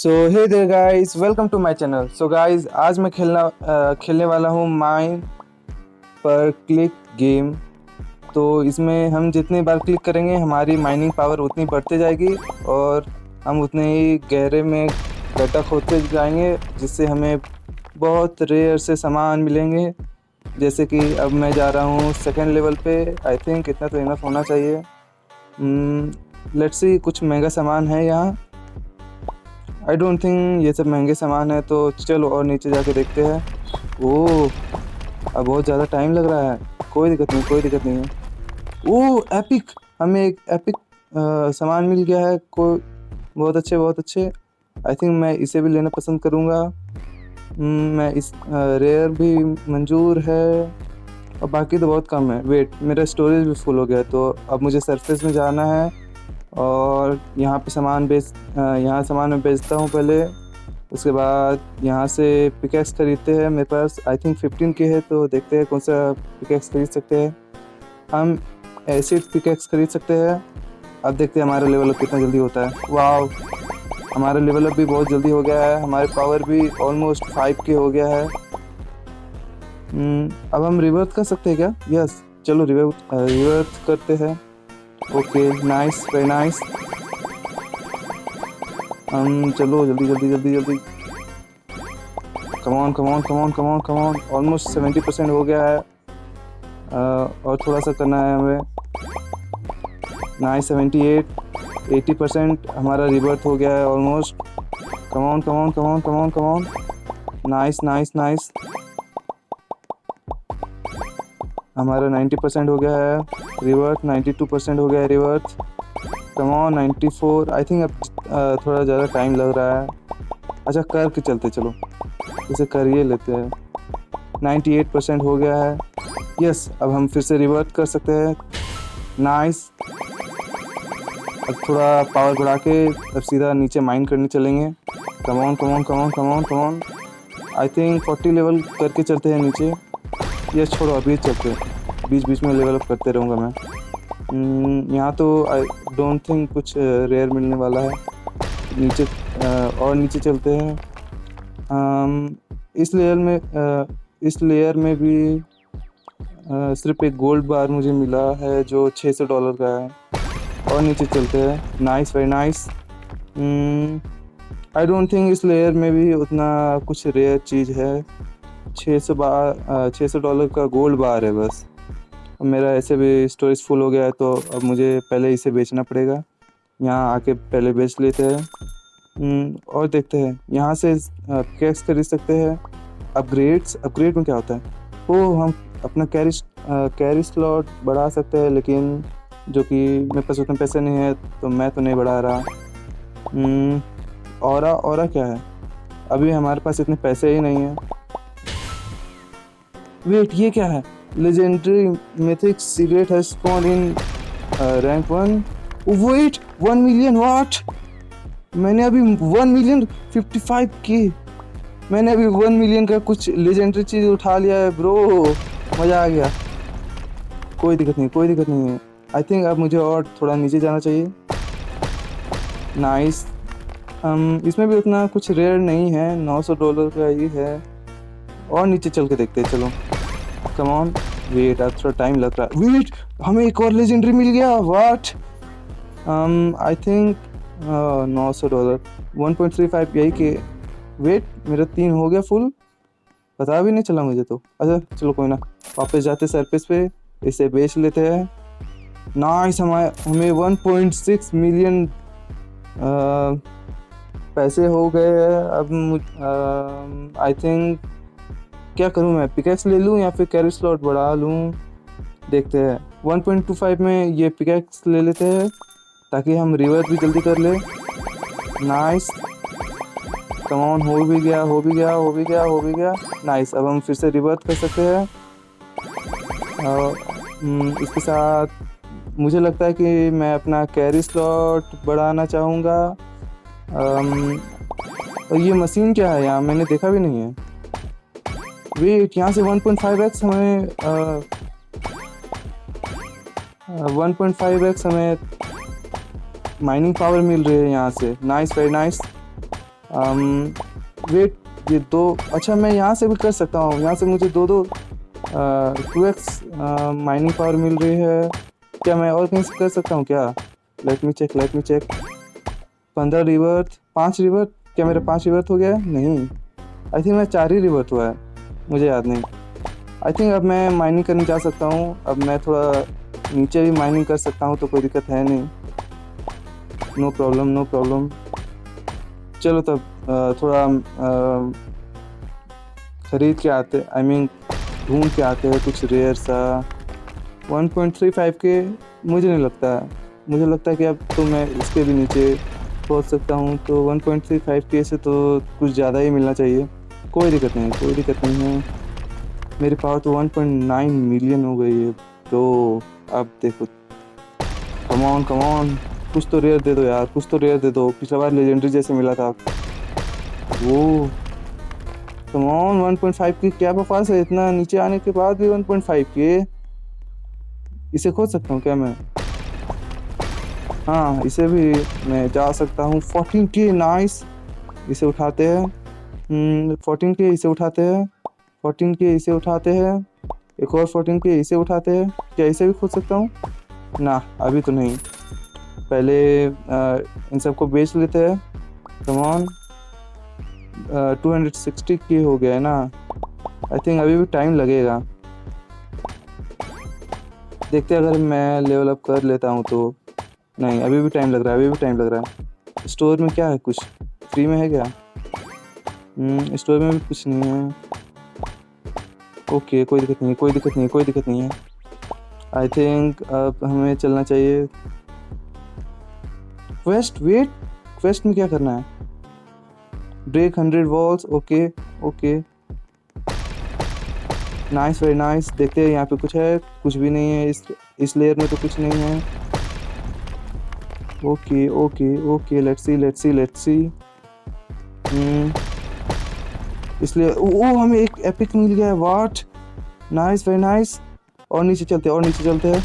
So hey there guys, welcome to my channel. So guys, आज मैं खेलने वाला हूँ माइन पर क्लिक गेम। तो इसमें हम जितनी बार क्लिक करेंगे हमारी माइनिंग पावर उतनी बढ़ती जाएगी और हम उतने ही गहरे में गड्ढा खोदते जाएंगे, जिससे हमें बहुत रेयर से सामान मिलेंगे। जैसे कि अब मैं जा रहा हूँ सेकंड लेवल पे। आई थिंक इतना तो इनफ होना चाहिए। लेट्स सी, कुछ महंगा सामान है यहाँ। आई डोंट थिंक ये सब महंगे सामान है, तो चलो और नीचे जाके देखते हैं। ओह, अब बहुत ज़्यादा टाइम लग रहा है। कोई दिक्कत नहीं, कोई दिक्कत नहीं है। ओह एपिक, हमें एक एपिक सामान मिल गया है। कोई बहुत अच्छे, बहुत अच्छे। आई थिंक मैं इसे भी लेना पसंद करूँगा। मैं इस रेयर भी मंजूर है और बाकी तो बहुत कम है। वेट, मेरा स्टोरेज भी फुल हो गया है, तो अब मुझे सरफेस में जाना है और यहाँ सामान मैं बेचता हूँ पहले। उसके बाद यहाँ से पिकैक्स खरीदते हैं। मेरे पास आई थिंक 15 के है, तो देखते हैं कौन सा पिकैक्स खरीद सकते हैं। हम एसिड पिकैक्स खरीद सकते हैं। अब देखते हैं हमारा लेवल अप कितना जल्दी होता है। वाह, हमारा लेवल अप भी बहुत जल्दी हो गया है। हमारे पावर भी ऑलमोस्ट 5 के हो गया है। अब हम रिवर्थ कर सकते हैं क्या? यस, चलो रिवर्थ करते हैं। Okay, nice, very nice. चलो जल्दी जल्दी जल्दी जल्दी। Come on come on come on come on come on. Almost 70% हो गया है। और थोड़ा सा करना है हमें। नाइस, 78, 80% हमारा रिवर्थ हो गया है almost. Come on come on come on come on come on. Nice nice nice. हमारा 90% हो गया है रिवर्थ। 92% हो गया है रिवर्थ। कमॉन 94। आई थिंक अब थोड़ा ज़्यादा टाइम लग रहा है। अच्छा, करके चलते, चलो इसे करिए लेते हैं। 98% हो गया है। यस, अब हम फिर से रिवर्ट कर सकते हैं। नाइस। अब थोड़ा पावर बढ़ा के अब सीधा नीचे माइन करने चलेंगे। Come on come on come on come on come on. I think 40 level करके चलते हैं नीचे। यस, छोड़ो, अभी चलते हैं। बीच बीच में लेवल अप करते रहूँगा मैं। यहाँ तो आई डोंट थिंक कुछ रेयर मिलने वाला है। नीचे और नीचे चलते हैं। इस लेयर में भी सिर्फ एक गोल्ड बार मुझे मिला है जो $600 का है। और नीचे चलते हैं। Nice, very nice. I don't think इस लेयर में भी उतना कुछ रेयर चीज़ है। $600 का गोल्ड बार है बस। मेरा ऐसे भी स्टोरेज फुल हो गया है, तो अब मुझे पहले इसे बेचना पड़ेगा। यहाँ आके पहले बेच लेते हैं। और देखते हैं, यहाँ से कैश खरीद सकते हैं। अपग्रेड में क्या होता है? ओह, हम अपना कैरी स्लॉट बढ़ा सकते हैं, लेकिन जो कि मेरे पास उतने पैसे नहीं है, तो मैं तो नहीं बढ़ा रहा। ऑरा क्या है? अभी हमारे पास इतने पैसे ही नहीं हैं। वेट, ये क्या है? Legendary mythic cigarette has spawned in rank 1। Wait, 1 million? What? मैंने अभी 1 मिलियन 55 के मैंने अभी 1 मिलियन का कुछ लेजेंडरी चीज़ उठा लिया है ब्रो। मज़ा आ गया। कोई दिक्कत नहीं, कोई दिक्कत नहीं है। आई थिंक अब मुझे और थोड़ा नीचे जाना चाहिए। नाइस। इसमें भी उतना कुछ रेयर नहीं है, $900 का ही है। और नीचे चल के देखते हैं, चलो। Come on. वेट, अब थोड़ा टाइम लग रहा है। वेट, हमें एक और लेजेंडरी मिल गया। व्हाट? आई थिंक $900, 1.35 यही के। वेट, मेरा 3 हो गया फुल, पता भी नहीं चला मुझे तो। अच्छा चलो, कोई ना, वापस जाते सरफेस पे, इसे बेच लेते हैं। नाइस, हमें 1.6 मिलियन पैसे हो गए हैं। अब आई थिंक क्या करूं मैं? पिकैक्स ले लूं या फिर कैरी स्लॉट बढ़ा लूं? देखते हैं। 1.25 में ये पिकैक्स ले लेते हैं, ताकि हम रिवर्स भी जल्दी कर ले। Nice, come on. हो भी गया, हो भी गया, हो भी गया, हो भी गया। नाइस, अब हम फिर से रिवर्स कर सकते हैं। और इसके साथ मुझे लगता है कि मैं अपना कैरी स्लॉट बढ़ाना चाहूँगा। और ये मशीन क्या है यहाँ? मैंने देखा भी नहीं है। वेट, यहाँ से 1.5x हमें 1.5x हमें माइनिंग पावर मिल रही है यहाँ से। Nice, very nice. वेट, ये दो, अच्छा मैं यहाँ से भी कर सकता हूँ, यहाँ से मुझे 2x माइनिंग पावर मिल रही है। क्या मैं और कहीं से कर सकता हूँ क्या? लेट मी चेक 15 रिवर्थ, 5 रिवर्थ, क्या मेरा 5 रिवर्थ हो गया है? नहीं, आई थिंक मैं 4 ही रिवर्थ हुआ है, मुझे याद नहीं। आई थिंक अब मैं माइनिंग करने जा सकता हूँ। अब मैं थोड़ा नीचे भी माइनिंग कर सकता हूँ, तो कोई दिक्कत है नहीं। No problem. चलो तब थोड़ा खरीद के आते, आई मीन ढूंढ के आते हैं कुछ रेयर सा। 1.35 के मुझे नहीं लगता, मुझे लगता है कि अब तो मैं इसके भी नीचे पहुंच सकता हूं। तो 1.35 के से तो कुछ ज़्यादा ही मिलना चाहिए। कोई दिक्कत नहीं है। मेरी पावर तो 1.9 मिलियन हो गई है। तो अब देखो, कम ऑन, कुछ तो रेयर दे दो यार, कुछ तो रेयर दे दो। पिछला बार लेजेंडरी जैसे मिला था। वो कम ऑन, 1.5 की क्या बकवास है, इतना नीचे आने के बाद भी 1.5 के। इसे खोज सकता हूँ क्या मैं? हाँ, इसे भी मैं जा सकता हूँ। 14 के, नाइस। इसे उठाते हैं। 14 के इसे उठाते हैं। 14 के इसे उठाते हैं। एक और 14 के इसे उठाते हैं। क्या इसे भी खोज सकता हूँ? ना, अभी तो नहीं। पहले इन सबको बेच लेते हैं। कम ऑन, 260 के हो गया है ना। आई थिंक अभी भी टाइम लगेगा। देखते हैं अगर मैं लेवल अप कर लेता हूँ तो। नहीं, अभी भी टाइम लग रहा है। स्टोर में क्या है, कुछ फ्री में है क्या? स्टोर में भी कुछ नहीं है। ओके, कोई दिक्कत नहीं है। आई थिंक अब हमें चलना चाहिए। क्वेस्ट में क्या करना है? Break 100 walls. Okay, nice, very nice. देखते हैं यहाँ पे कुछ है, कुछ भी नहीं है। इस लेयर में तो कुछ नहीं है। Okay, let's see. इसलिए हमें एक एपिक मिल गया है। What, nice, very nice. और नीचे चलते हैं।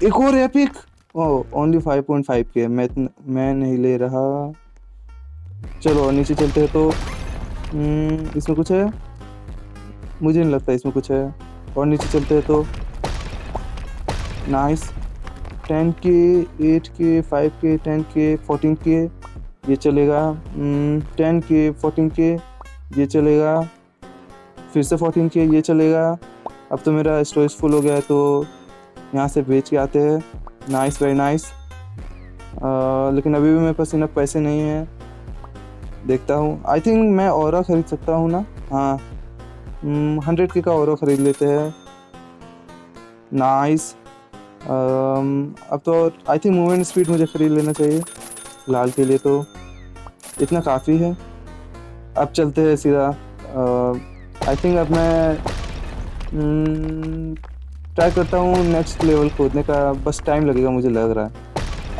एक और एपिक। ओनली 5.5 के। मैं नहीं ले रहा। चलो और नीचे चलते हैं। तो इसमें कुछ है? मुझे नहीं लगता इसमें कुछ है। और नीचे चलते हैं तो नाइस। 10 के, 8 के, 5 के, 10 के, 14 के, ये चलेगा। 10 के, 14 के, ये चलेगा। फिर से 14 के, ये चलेगा। अब तो मेरा स्टोरेज फुल हो गया है, तो यहाँ से बेच के आते हैं। Nice, very nice. लेकिन अभी भी मेरे पास इतना पैसे नहीं है। देखता हूँ, आई थिंक मैं ऑरा खरीद सकता हूँ ना। हाँ, 100 के का ऑरा खरीद लेते हैं। नाइस। अब तो आई थिंक मूवमेंट स्पीड मुझे खरीद लेना चाहिए लाल के लिए, तो इतना काफ़ी है। अब चलते हैं सीधा। आई थिंक अब मैं ट्राई करता हूँ नेक्स्ट लेवल खोदने का। बस टाइम लगेगा मुझे लग रहा है।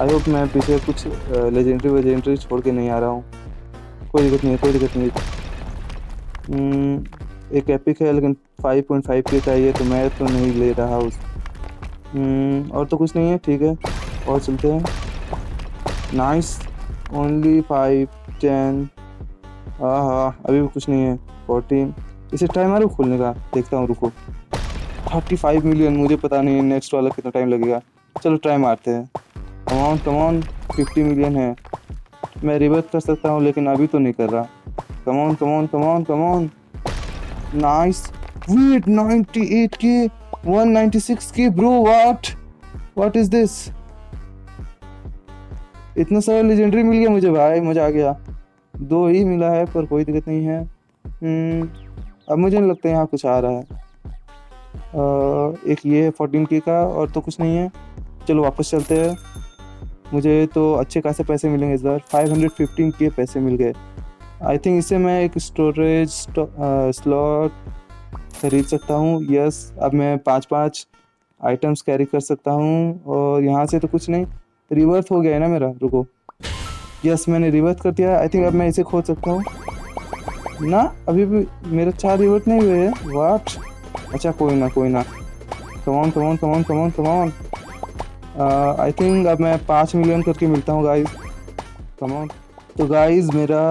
आई होप मैं पीछे कुछ लेजेंडरी छोड़ के नहीं आ रहा हूँ। कोई दिक्कत नहीं है। एक एपिक है, लेकिन 5.5 के का ये, तो मैं तो नहीं ले रहा उस। और तो कुछ नहीं है, ठीक है। और चलते हैं। Nice, only 5, 10। हाँ, अभी भी कुछ नहीं है। 14। इसे ट्राई मारो खोलने का, देखता हूँ, रुको। 35 मिलियन, मुझे पता नहीं नेक्स्ट वाला कितना टाइम लगेगा। चलो ट्राई मारते हैं। कम ऑन, 50 मिलियन है। मैं रिवर्स कर सकता हूँ, लेकिन अभी तो नहीं कर रहा। Come on. नाइस। वेट, 98 के, 196 के। Bro, what is this? इतना सारा लेजेंडरी मिल गया मुझे भाई, मजा आ गया। 2 ही मिला है, पर कोई दिक्कत नहीं है। अब मुझे नहीं लगता यहाँ कुछ आ रहा है। एक ये है 14 के का, और तो कुछ नहीं है। चलो वापस चलते हैं। मुझे तो अच्छे खासे पैसे मिलेंगे इस बार। 515 के पैसे मिल गए। आई थिंक इससे मैं एक स्टोरेज स्लॉट खरीद सकता हूँ। यस, अब मैं 5 आइटम्स कैरी कर सकता हूँ। और यहाँ से तो कुछ नहीं। रिवर्थ हो गया है ना मेरा, रुको। यस, मैंने रिवर्थ कर दिया। आई थिंक अब मैं इसे खोज सकता हूँ ना। अभी भी मेरे 4 रिवर्थ नहीं हुए हैं। वाट, अच्छा, कोई ना। Come on. आई थिंक अब मैं 5 मिलियन करके मिलता हूँ गाइस। Come on. तो गाइस मेरा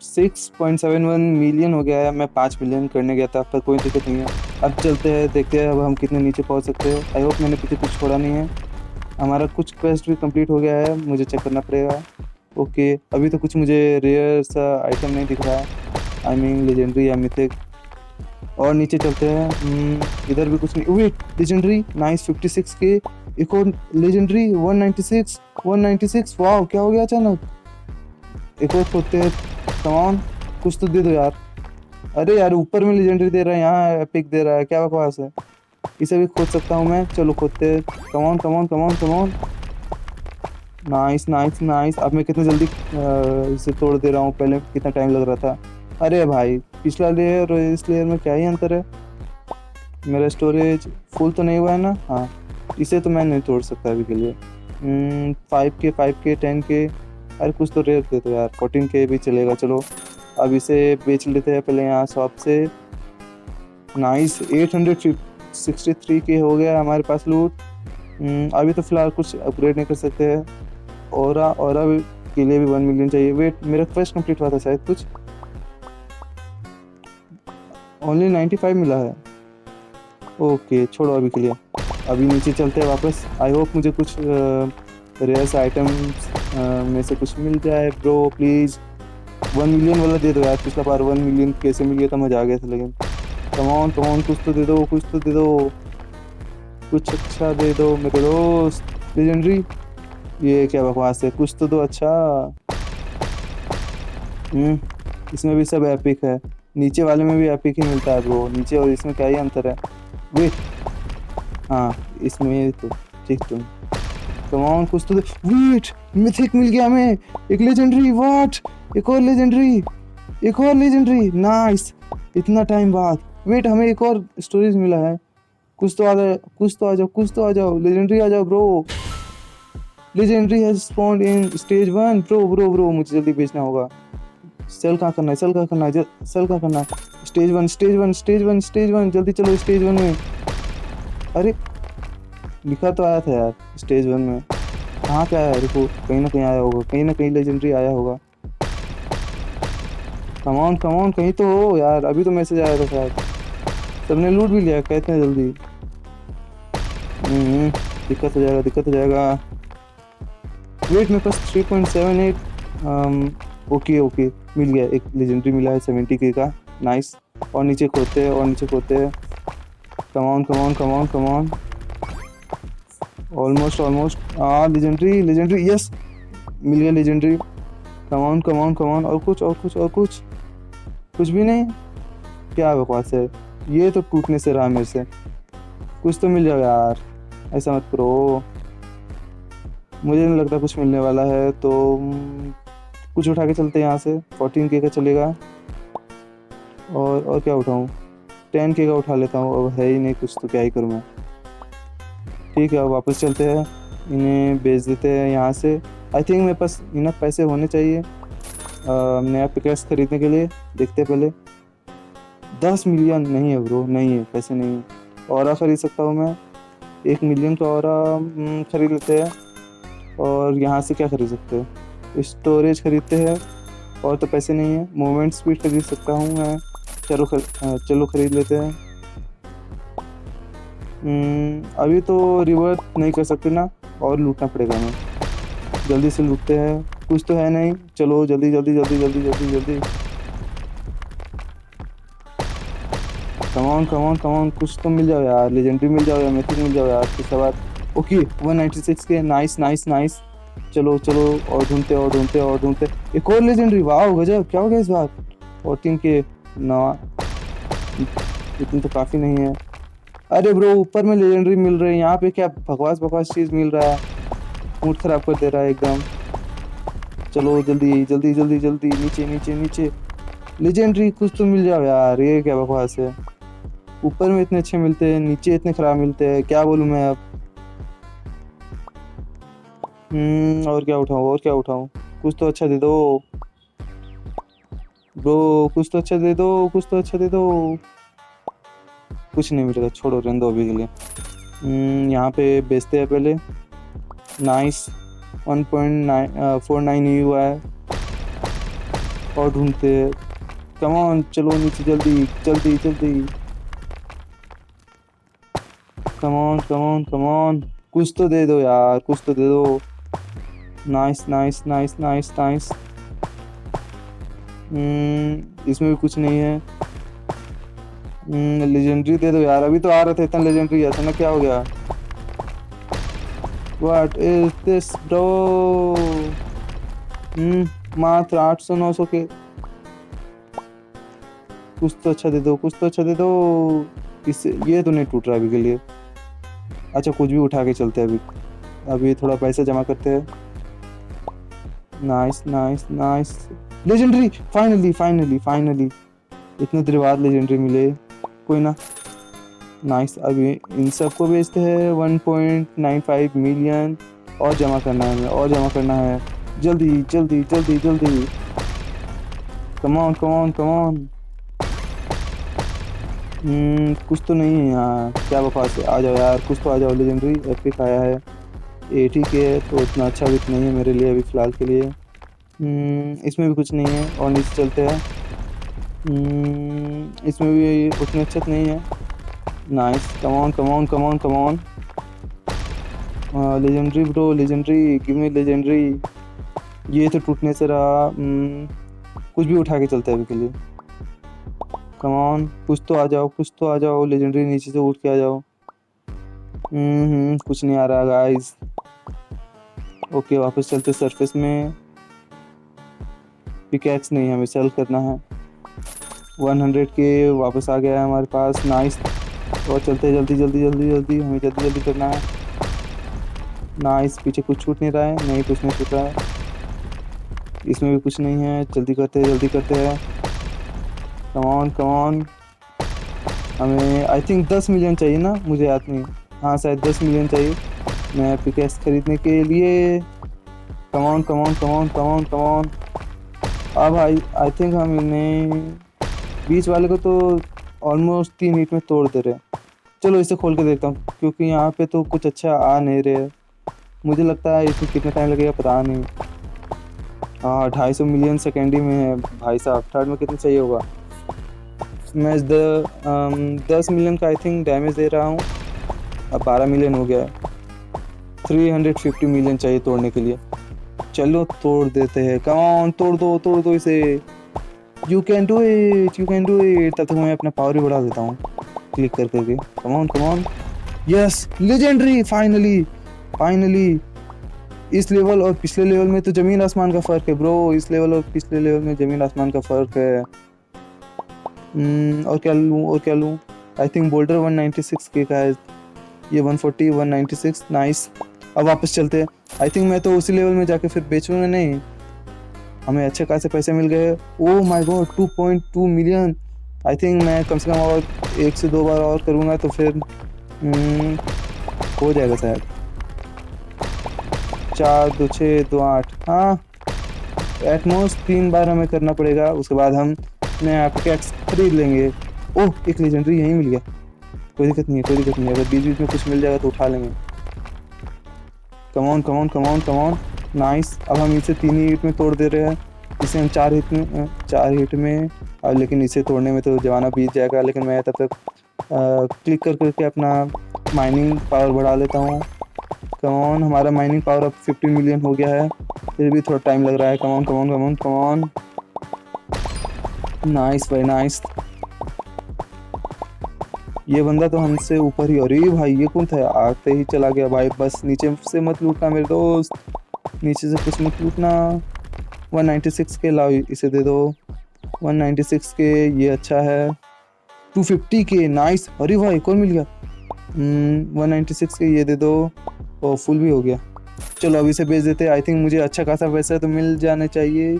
6.71 मिलियन हो गया है। मैं 5 मिलियन करने गया था, पर कोई दिक्कत नहीं है। अब चलते हैं, देखते हैं अब हम कितने नीचे पहुंच सकते हैं। आई होप मैंने पीछे कुछ छोड़ा नहीं है। हमारा कुछ क्वेस्ट भी कंप्लीट हो गया है, मुझे चेक करना पड़ेगा। ओके, अभी तो कुछ मुझे रेयर सा आइटम नहीं दिख रहा है, आई मीन लेजेंडरी या मिथिक। और नीचे चलते हैं। इधर भी कुछ नहीं। वेट, लेजेंडरी नाइस 56 के। एक और लेजेंडरी 196। वाह, क्या हो गया अचानक। एक और खोदते हैं। कमान, कुछ तो दे दो यार। अरे यार, ऊपर में लेजेंडरी दे रहा है, यहाँ एपिक दे रहा है, क्या बकवास है। इसे भी खोद सकता हूँ मैं, चलो खोदते हैं। Come on come on come on come on. Nice nice nice. अब मैं कितने जल्दी इसे तोड़ दे रहा हूँ, पहले कितना टाइम लग रहा था। अरे भाई, पिछला लेयर और इस लेयर में क्या ही अंतर है। मेरा स्टोरेज फुल तो नहीं हुआ है ना। हाँ, इसे तो मैं नहीं तोड़ सकता अभी के लिए। 5K 5K 10K। अरे कुछ तो रेयर दे दो यार, 14K भी चलेगा। चलो अब इसे बेच लेते हैं पहले यहाँ शॉप से। नाइस 863K हो गया हमारे पास लूट। अभी तो फिलहाल कुछ अपग्रेड नहीं कर सकते हैं। और के लिए भी 1 मिलियन चाहिए। वेट, मेरा क्वेस्ट कंप्लीट हुआ था शायद कुछ। ओनली 95 मिला है। ओके, छोड़ो अभी के लिए। अभी नीचे चलते हैं वापस। आई होप मुझे कुछ रेयर्स आइटम्स में से कुछ मिल जाए। ब्रो प्लीज़ 1 मिलियन वाला दे दो यार। पिछला बार 1 मिलियन कैसे मिल गया था, मजा आ गया था। लेकिन कमॉन कमॉन, कुछ तो दे दो, कुछ तो दे दो, कुछ अच्छा दे दो मेरे दोस्त। लेजेंडरी, ये क्या बकवास है, कुछ तो दो अच्छा। इसमें भी सब एपिक है। नीचे वाले में भी एपिक ही मिलता है ब्रो। नीचे और इसमें क्या ही अंतर है। वेट, हाँ इसमें तो ठीक। तुम कमॉन, कुछ तो वेट, मिथिक मिल गया हमें। एक लेजेंडरी, व्हाट, एक और लेजेंडरी, एक और लेजेंडरी। नाइस, इतना टाइम बाद। वेट, हमें एक और स्टोरेज मिला है। कुछ तो आ जाओ, कुछ तो आ जाओ, कुछ तो आ जाओ। लेजेंडरी आ जाओ bro. Legendary has spawned in stage 1। Bro मुझे जल्दी बेचना होगा। सेल कहाँ करना है, सेल कहाँ करना है, सेल कहाँ करना है। स्टेज 1 स्टेज 1 स्टेज 1 स्टेज 1, जल्दी चलो स्टेज 1 में। अरे लिखा तो आया था यार स्टेज 1 में। कहाँ पे आया है, रुको, कहीं ना कहीं आया होगा, कहीं ना कहीं लेजेंडरी आया होगा। कमॉन कमॉन, कहीं तो हो यार। अभी तो मैसेज आया था शायद। सबने लूट भी लिया, कहते हैं जल्दी। दिक्कत हो जाएगा, दिक्कत हो जाएगा। वेट, मेरे पास 3.78। ओके, मिल गया। एक लेजेंडरी मिला है 70K का। नाइस। और नीचे खोदते हैं, और नीचे खोदते हैं। Come on come on come on come on. Almost. Legendary yes, मिल गया लेजेंडरी। Come on come on come on. और कुछ भी नहीं। क्या बकवास है, ये तो टूटने से रहा मेरे से। कुछ तो मिल जाओ यार, ऐसा मत करो। मुझे नहीं लगता कुछ मिलने वाला है, तो कुछ उठा के चलते हैं यहाँ से। 14K का चलेगा। और क्या उठाऊँ, 10K का उठा लेता हूँ। अब है ही नहीं कुछ, तो क्या ही करूँ मैं। ठीक है, अब वापस चलते हैं, इन्हें बेच देते हैं यहाँ से। आई थिंक मेरे पास इनफ पैसे होने चाहिए नया पिकेस खरीदने के लिए। देखते हैं पहले। 10 मिलियन नहीं है ब्रो, नहीं है, पैसे नहीं है। ऑरा खरीद सकता हूँ मैं, 1 मिलियन का ऑरा खरीद लेते हैं। और यहाँ से क्या खरीद सकते हैं, स्टोरेज खरीदते हैं। और तो पैसे नहीं है। मूवमेंट स्पीड खरीद सकता हूँ मैं। चलो खरीद लेते हैं। अभी तो रिवर्स नहीं कर सकते ना, और लूटना पड़ेगा हमें। जल्दी से लूटते हैं, कुछ तो है नहीं। चलो जल्दी जल्दी जल्दी जल्दी जल्दी जल्दी। कमॉन, कुछ तो मिल जाओ यार। लेजेंडरी मिल जाओ या मिथिक मिल जाओ यार पिछला बार। ओके 196 के। नाइस। चलो और ढूंढते। एक और लेजेंडरी, वाह गजब, क्या हो गया इस बार। 14K ना, इतनी तो काफ़ी नहीं है। अरे ब्रो, ऊपर में लेजेंडरी मिल रही है, यहाँ पे क्या बकवास चीज़ मिल रहा है। मूड खराब कर दे रहा है एकदम। चलो जल्दी, नीचे। लेजेंडरी कुछ तो मिल जाओ यार, ये क्या बकवास है। ऊपर में इतने अच्छे मिलते हैं, नीचे इतने खराब मिलते हैं, क्या बोलूँ मैं अब। और क्या उठाऊँ, कुछ तो अच्छा दे दो ब्रो, कुछ तो अच्छा दे दो। कुछ नहीं मिलेगा, छोड़ो, रहने दो अभी के लिए। यहाँ पे बेचते हैं पहले। नाइस 1.49 ही हुआ है। और ढूंढते हैं। कम ऑन, चलो नीचे जल्दी जल्दी जल्दी। कम on come on come on, कुछ तो दे दो यार, कुछ तो दे दो। Nice nice nice nice nice. इसमें भी कुछ नहीं है। लेजेंडरी दे दो यार, अभी तो आ रहे थे इतना लेजेंडरी, अचानक क्या हो गया? What is this bro? मात्र 800 900 के। कुछ तो अच्छा दे दो, कुछ तो अच्छा दे दो। इससे ये तो नहीं टूट रहा अभी के लिए। अच्छा कुछ भी उठा के चलते हैं अभी। अभी थोड़ा पैसा जमा करते हैं। Nice nice nice. Legendary, finally finally finally. इतने देर बाद लेजेंडरी मिले, कोई ना। नाइस, अभी इन सबको बेचते हैं। 1.95 मिलियन और जमा करना है हमें, और जमा करना है। जल्दी जल्दी जल्दी जल्दी। कम on come on come on. कुछ तो नहीं है यहाँ, क्या बकवास है। आ जाओ यार, कुछ तो आ जाओ। लेजेंडरी एपिक आया है। 80 के है तो उतना अच्छा भी नहीं है मेरे लिए अभी फ़िलहाल के लिए। इसमें भी कुछ नहीं है और नीचे चलते हैं। इसमें भी उतने अच्छा नहीं है। Nice, come on come on come on come on. Legendary bro, legendary, give me legendary. ये तो टूटने से रहा। कुछ भी उठा के चलते हैं अभी के लिए। कम ऑन, कुछ तो आ जाओ, कुछ तो आ जाओ। लेजेंडरी नीचे से उठ के आ जाओ। कुछ नहीं आ रहा गाइस। ओके, वापस चलते सरफेस में। पिकैक्स नहीं, हमें सेल करना है। 100 के वापस आ गया है हमारे पास। नाइस, और चलते जल्दी जल्दी जल्दी जल्दी, हमें जल्दी जल्दी करना है। नाइस, पीछे कुछ छूट नहीं रहा है। नहीं, कुछ नहीं छूट रहा है। इसमें भी कुछ नहीं है। जल्दी करते हैं जल्दी करते हैं। कम ऑन कम ऑन। हमें आई थिंक 10 मिलियन चाहिए ना, मुझे याद नहीं। हाँ शायद 10 मिलियन चाहिए मैं पिकैक्स खरीदने के लिए। कम on come on come on come on come on. अब आई थिंक हम इन्हें बीच वाले को तो ऑलमोस्ट 3 हीट में तोड़ दे रहे हैं। चलो इसे खोल के देखता हूँ, क्योंकि यहाँ पे तो कुछ अच्छा आ नहीं रहे। मुझे लगता है इसमें कितना टाइम लगेगा पता नहीं। हाँ 250 मिलियन सेकेंड ही में है भाई साहब। थर्ड में कितना चाहिए होगा? मैं 10 मिलियन का आई थिंक डैमेज दे रहा हूँ। अब 12 मिलियन हो गया है। 350 मिलियन चाहिए तोड़ने के लिए। चलो तोड़ देते हैं। कम ऑन, तोड़ दो इसे। You can do it, you can do it. तब तक मैं अपना पावर भी बढ़ा देता हूँ क्लिक कर करके। कम on come on. Yes, legendary, finally finally. इस लेवल और पिछले लेवल में तो ज़मीन आसमान का फ़र्क है ब्रो। इस लेवल और पिछले लेवल में ज़मीन आसमान का फ़र्क है। और क्या लूँ, और क्या लूँ? आई थिंक बोल्डर 196 के का है। ये 140 196। नाइस, अब वापस चलते हैं। आई थिंक मैं तो उसी लेवल में जाके फिर बेचूंगा नहीं। हमें अच्छे खासे पैसे मिल गए। Oh my God, 2.2 million. I think मैं कम से कम और 1 से 2 बार और करूँगा तो फिर हो जाएगा शायद। 4 2 6 2 8। हाँ, एटमोस्ट 3 बार हमें करना पड़ेगा। उसके बाद हम नया पिकैक्स खरीद लेंगे। ओह, एक लेजेंडरी यहीं मिल गया। कोई दिक्कत नहीं है, कोई दिक्कत नहीं है। अगर बीच बीच में कुछ मिल जाएगा तो उठा लेंगे। कम on come on come on come on. Nice, अब हम इसे 3 ही हिट में तोड़ दे रहे हैं। इसे हम 4 हिट में अब, लेकिन इसे तोड़ने में तो जमाना बीत जाएगा। लेकिन मैं तब तक क्लिक कर करके अपना माइनिंग पावर बढ़ा लेता हूँ। कम ऑन, हमारा माइनिंग पावर अब 15 मिलियन हो गया है। फिर भी थोड़ा टाइम लग रहा है। कम on come on come on come on. Nice भाई नाइस। ये बंदा तो हमसे ऊपर ही। अरे भाई ये कौन था? आते ही चला गया भाई। बस नीचे से मत लूटना मेरे दोस्त, नीचे से कुछ मत लूटना। 196 के लाओ, इसे दे दो। 196 के, ये अच्छा है। 250 के, नाइस। अरे भाई एक और मिल गया। 196 के ये दे दो। और फुल भी हो गया। चलो अभी इसे बेच देते हैं। आई थिंक मुझे अच्छा खासा पैसा तो मिल जाना चाहिए।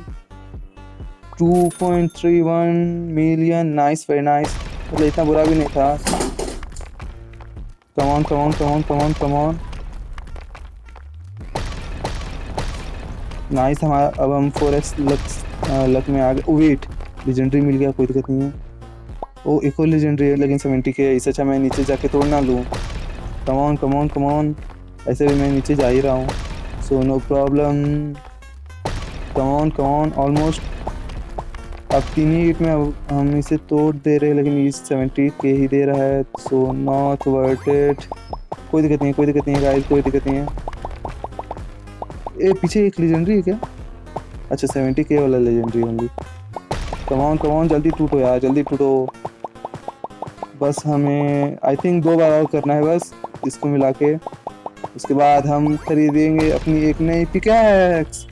2.31 मिलियन। Nice, very nice. मतलब इतना बुरा भी नहीं था। कम on come on come on come on come on. Nice, हमारा अब हम 4x लक में आ गए। वेट, लेजेंडरी मिल गया, कोई दिक्कत नहीं है। ओ एक और लेजेंडरी है, लेकिन 70 के। इससे अच्छा मैं नीचे जाके तोड़ ना लूँ। Come on come on come on. ऐसे भी मैं नीचे जा ही रहा हूँ, so no problem. Come on almost. अब 3 ही हिट में हम इसे तोड़ दे रहे हैं, लेकिन ये 70 के ही दे रहा है, सो नॉट वर्थ इट। कोई दिक्कत नहीं है, कोई दिक्कत नहीं है गाइस, कोई दिक्कत नहीं है। ए पीछे एक लेजेंडरी है क्या? अच्छा 70 के वाला लेजेंडरी ओनली। कम ऑन जल्दी टूटो यार, जल्दी टूटो। बस हमें आई थिंक 2 बार और करना है बस इसको मिला के। उसके बाद हम खरीदेंगे अपनी एक नई पिकैक्स।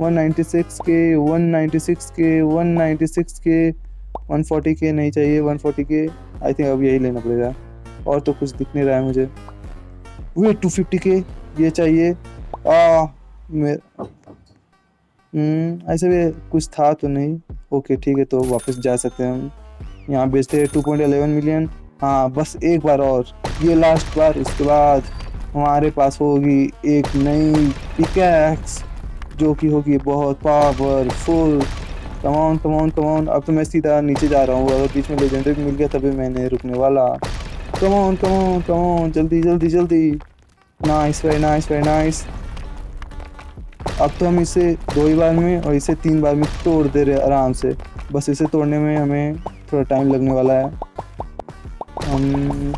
196 के 196 के 196 के 140 के नहीं चाहिए, 140 के आई थिंक अब यही लेना पड़ेगा, और तो कुछ दिख नहीं रहा है मुझे। वे 250 के ये चाहिए। ऐसे भी कुछ था तो नहीं। ओके ठीक है, तो वापस जा सकते हैं हम। यहाँ बेचते हैं 2.11 मिलियन। हाँ बस एक बार और, ये लास्ट बार, उसके बाद हमारे पास होगी एक नई पिकैक्स जो कि होगी बहुत पावरफुल। Come on. अब तो मैं सीधा नीचे जा रहा हूँ, अगर बीच में लेजेंडरी मिल गया तभी मैंने रुकने वाला। कम ऑन जल्दी। Nice, very nice. अब तो हम इसे 2 ही बार में और इसे 3 बार में तोड़ दे रहे आराम से। बस इसे तोड़ने में हमें थोड़ा टाइम लगने वाला है। हम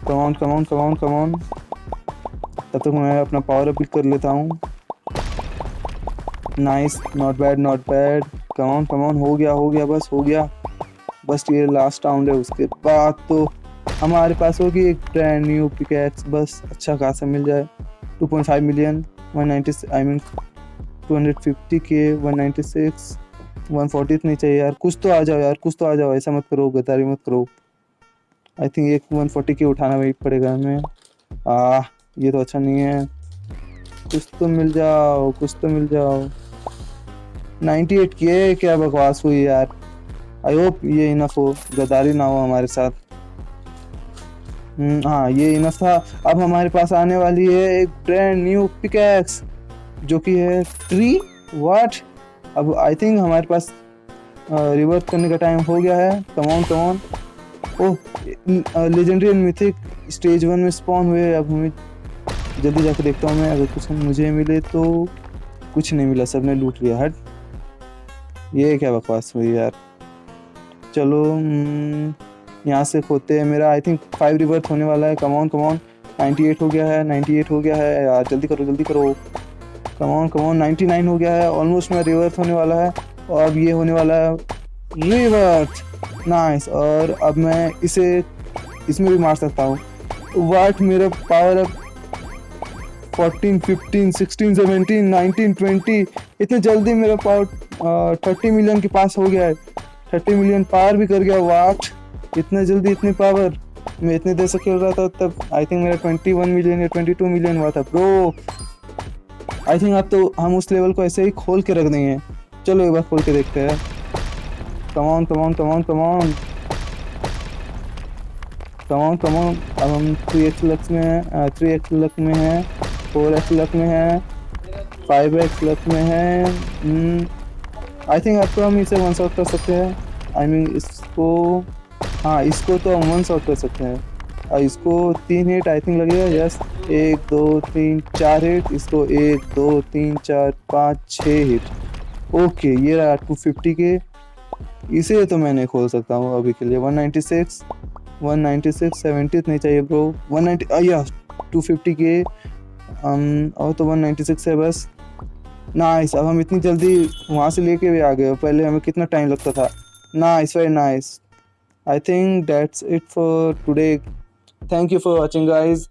कम ऑन। तब तक मैं अपना पावर अप कर लेता हूँ। Nice, not bad. Come on, हो गया, बस हो गया। बस ये लास्ट राउंड है, उसके बाद तो हमारे पास होगी एक ब्रांड न्यू पिकैक्स। बस अच्छा खासा मिल जाए। 2.5 मिलियन 250 के 196 140 नहीं चाहिए यार, कुछ तो आ जाओ, ऐसा मत करो, गद्दारी मत करो। आई थिंक एक 140 के उठाना भी पड़ेगा हमें। ये तो अच्छा नहीं है, कुछ तो मिल जाओ। 98 की क्या बकवास हुई यार। आई होप ये इनफ हो, गद्दारी ना हो हमारे साथ। हाँ ये इनफ था। अब हमारे पास आने वाली है एक ब्रांड न्यू पिकैक्स जो कि है ट्री व्हाट। अब आई थिंक हमारे पास रिवर्स करने का टाइम हो गया है। Come on. Oh legendary and mythic stage 1 में स्पॉन हुए। अब हमें जल्दी जाकर देखता हूँ मैं, अगर कुछ मुझे मिले तो। कुछ नहीं मिला, सबने लूट लिया। हट, ये क्या बकवास हुई यार। चलो यहाँ से खोते हैं। मेरा आई थिंक 5 रिवर्स होने वाला है। कम ऑन 98 हो गया है यार, जल्दी करो। कम ऑन 99 हो गया है, ऑलमोस्ट मेरा रिवर्स होने वाला है। और अब ये होने वाला है रिवर्स। नाइस, और अब मैं इसमें भी मार सकता हूँ। वाट, मेरा पावर अब 14 15 16 17 19 20 इतने जल्दी मेरा पावर 30 मिलियन के पास हो गया है। 30 मिलियन पार भी कर गया। वाट, इतने जल्दी इतने पावर। मैं इतने देर से खेल रहा था तब आई थिंक मेरा 21 मिलियन या 22 मिलियन हुआ था ब्रो। आई थिंक अब तो हम उस लेवल को ऐसे ही खोल के रख देंगे। चलो एक बार खोल के देखते हैं। Come on. अब हम 3x लक में हैं, 3x लक में हैं, 4x लक में हैं, 5x लक में हैं। आई थिंक अब तो हम इसे 1 शॉट कर सकते हैं। आई मीन इसको तो हम 1 शॉट कर सकते हैं। और इसको 3 हिट आई थिंक लगेगा। Yes, 1 2 3 4 hit. इसको 1 2 3 4 5 6 हिट। ओके, ये रहा 250 के। इसे तो मैं नहीं खोल सकता हूँ अभी के लिए। 196 70 नहीं चाहिए ब्रो। 190 250 के। और तो 196 है बस। नाइस, अब हम इतनी जल्दी वहाँ से लेके भी आ गए, पहले हमें कितना टाइम लगता था। Nice, very nice. I think that's it for today. Thank you for watching guys.